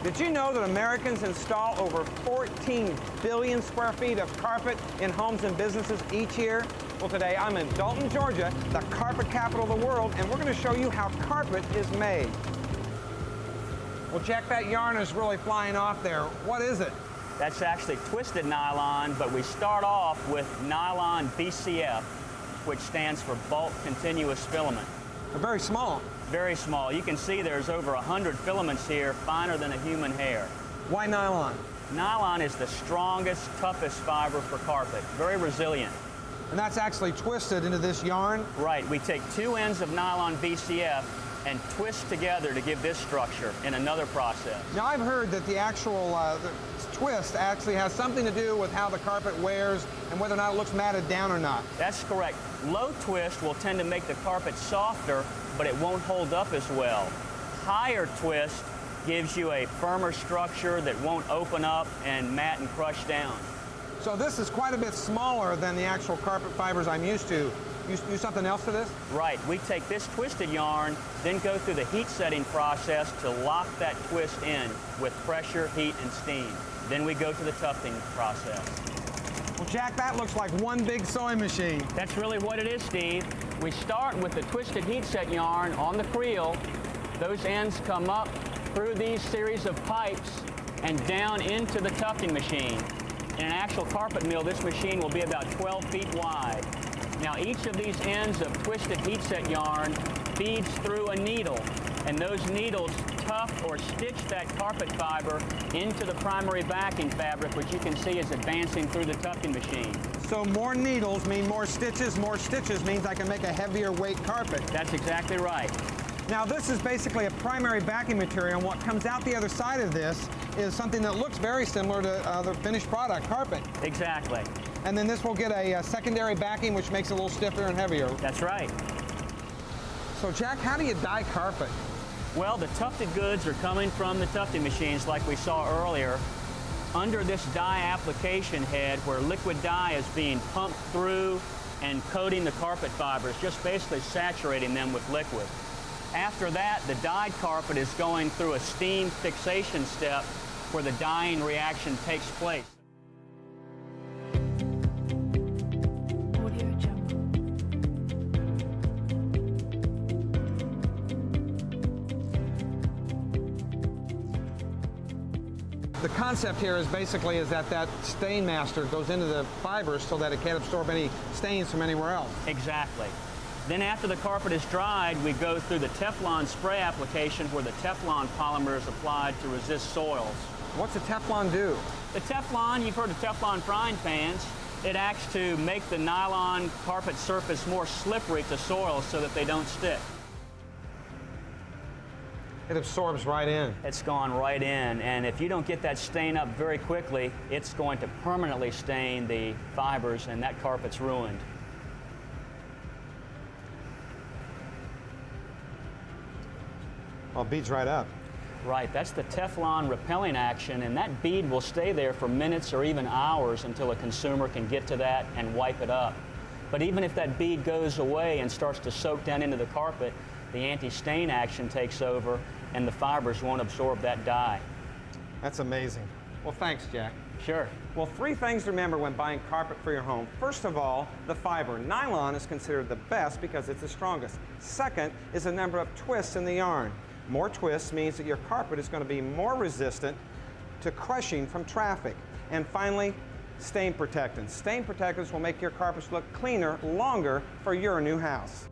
Did you know that Americans install over 14 billion square feet of carpet in homes and businesses each year? Well, today I'm in Dalton, Georgia, the carpet capital of the world, and we're going to show you how carpet is made. Well, Jack, that yarn is really flying off there. What is it? That's actually twisted nylon, but we start off with nylon BCF, which stands for bulk continuous filament. They're very small. Very small. You can see there's over 100 filaments here, finer than a human hair. Why nylon? Nylon is the strongest, toughest fiber for carpet. Very resilient. And that's actually twisted into this yarn? Right. We take two ends of nylon BCF and twist together to give this structure in another process. Now, I've heard that the actual the twist actually has something to do with how the carpet wears and whether or not it looks matted down or not. That's correct. Low twist will tend to make the carpet softer, but it won't hold up as well. Higher twist gives you a firmer structure that won't open up and mat and crush down. So this is quite a bit smaller than the actual carpet fibers I'm used to. You use something else for this? Right. We take this twisted yarn, then go through the heat setting process to lock that twist in with pressure, heat, and steam. Then we go to the tufting process. Well, Jack, that looks like one big sewing machine. That's really what it is, Steve. We start with the twisted heat set yarn on the creel. Those ends come up through these series of pipes and down into the tufting machine. In an actual carpet mill, this machine will be about 12 feet wide. Now, each of these ends of twisted heat set yarn feeds through a needle, and those needles tuft or stitch that carpet fiber into the primary backing fabric, which you can see is advancing through the tufting machine. So more needles mean more stitches means I can make a heavier weight carpet. That's exactly right. Now, this is basically a primary backing material, and what comes out the other side of this is something that looks very similar to the finished product, carpet. Exactly. And then this will get a secondary backing, which makes it a little stiffer and heavier. That's right. So, Jack, how do you dye carpet? Well, the tufted goods are coming from the tufting machines like we saw earlier. Under this dye application head where liquid dye is being pumped through and coating the carpet fibers, just basically saturating them with liquid. After that, the dyed carpet is going through a steam fixation step where the dyeing reaction takes place. The concept here is basically that stain master goes into the fibers so that it can't absorb any stains from anywhere else. Exactly. Then after the carpet is dried, we go through the Teflon spray application where the Teflon polymer is applied to resist soils. What's the Teflon do? The Teflon, you've heard of Teflon frying pans. It acts to make the nylon carpet surface more slippery to soil so that they don't stick. It absorbs right in. It's gone right in, and if you don't get that stain up very quickly, it's going to permanently stain the fibers, and that carpet's ruined. Well, it beads right up. Right, that's the Teflon repelling action, and that bead will stay there for minutes or even hours until a consumer can get to that and wipe it up. But even if that bead goes away and starts to soak down into the carpet, the anti-stain action takes over and the fibers won't absorb that dye. That's amazing. Well, thanks, Jack. Sure. Well, three things to remember when buying carpet for your home. First of all, the fiber. Nylon is considered the best because it's the strongest. Second is the number of twists in the yarn. More twists means that your carpet is going to be more resistant to crushing from traffic. And finally, stain protectants. Stain protectants will make your carpets look cleaner longer for your new house.